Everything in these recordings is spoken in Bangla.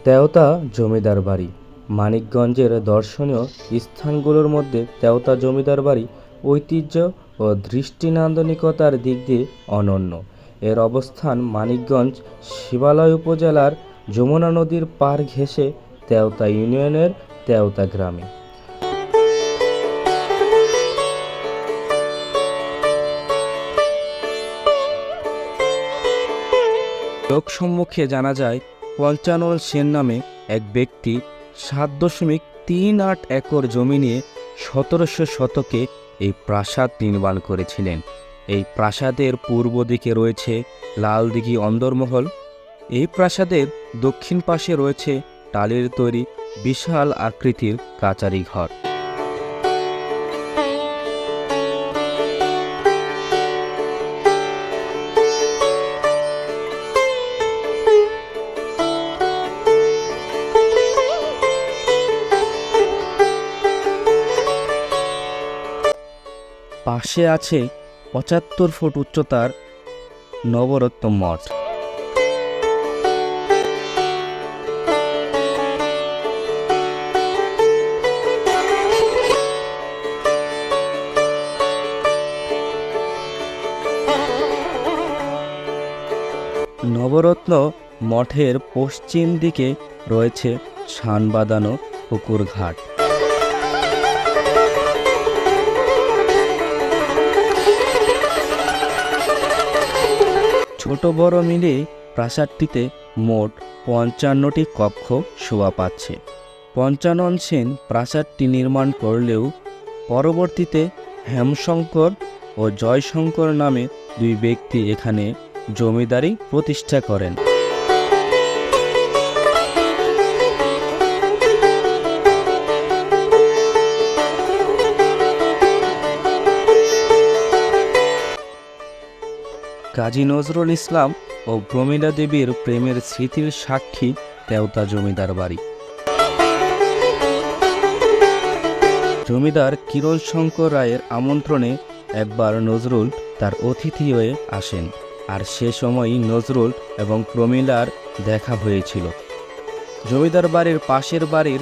তেওতা জমিদার বাড়ি মানিকগঞ্জের দর্শনীয় স্থানগুলোর মধ্যে তেওতা জমিদার বাড়ি ঐতিহ্য ও দৃষ্টিনান্দনিকতার দিক দিয়ে অনন্য। এর অবস্থান মানিকগঞ্জ শিবালয় উপজেলার যমুনা নদীর পাড় ঘেঁষে তেওতা ইউনিয়নের তেওতা গ্রামে। লোকসম্মুখে জানা যায়, পঞ্চানন সেন নামে এক ব্যক্তি 7.38 একর জমি নিয়ে 1700 শতকে এই প্রাসাদ নির্মাণ করেছিলেন। এই প্রাসাদের পূর্ব দিকে রয়েছে লালদিঘি অন্দরমহল। এই প্রাসাদের দক্ষিণ পাশে রয়েছে টালির তৈরি বিশাল আকৃতির কাচারি ঘর। পাশে আছে 75 ফুট উচ্চতার নবরত্ন মঠ। নবরত্ন মঠের পশ্চিম দিকে রয়েছে শান বাঁধানো পুকুর ঘাট। ছোট বড় মিলে প্রাসাদটিতে মোট 55টি কক্ষ শোভা পাচ্ছে। পঞ্চানন সেন প্রাসাদটি নির্মাণ করলেও পরবর্তীতে হেমশঙ্কর ও জয়শঙ্কর নামে দুই ব্যক্তি এখানে জমিদারি প্রতিষ্ঠা করেন। কাজী নজরুল ইসলাম ও প্রমীলা দেবীর প্রেমের স্মৃতির সাক্ষী তেওতা জমিদার বাড়ি। জমিদার কিরণ শঙ্কর রায়ের আমন্ত্রণে একবার নজরুল তার অতিথি হয়ে আসেন, আর সে সময়ই নজরুল এবং প্রমীলার দেখা হয়েছিল। জমিদার বাড়ির পাশের বাড়ির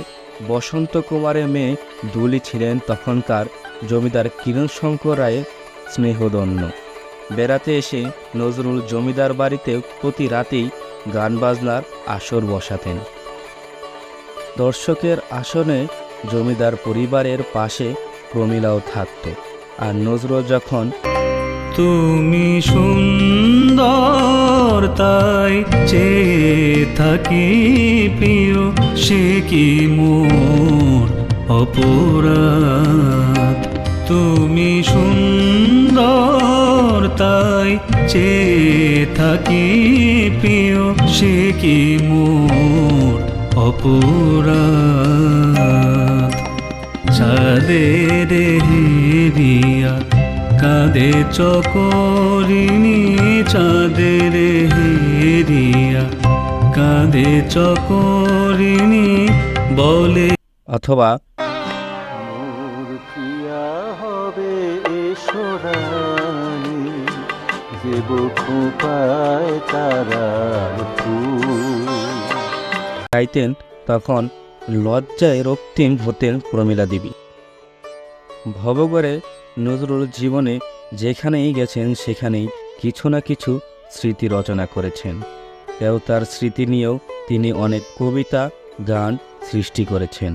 বসন্ত কুমারের মেয়ে দুলি ছিলেন তখনকার জমিদার কিরণ শঙ্কর রায়ের স্নেহধন্য। বেড়াতে এসে নজরুল জমিদার বাড়িতে প্রতি রাতেই গান বাজনার আসর বসাতেন। দর্শকের আসনে জমিদার পরিবারের পাশে প্রমীলাও থাকত। আর নজরুল যখন তুমি সুন্দর তাই চেয়ে থাকি প্রিয়, সে কি মোর অপরাধ। তুমি সুন্দর তাই চেয়ে থাকি প্রিয়, সে কি মোর অপরাধ। চাঁদের হেরিয়া কাঁদে চকরিণী, চাঁদের হেরিয়া কাঁদে চকরিণী বলে। অথবা মোর প্রিয়া হবে এসরানি, দেব খোঁপায় তারার ফুল গাইতেন, তখন লজ্জায় রক্তিম হতেন প্রমীলা দেবী। ভবঘরে নজরুল জীবনে যেখানেই গেছেন সেখানেই কিছু না কিছু স্মৃতি রচনা করেছেন। তেওতার স্মৃতি নিয়েও তিনি অনেক কবিতা গান সৃষ্টি করেছেন।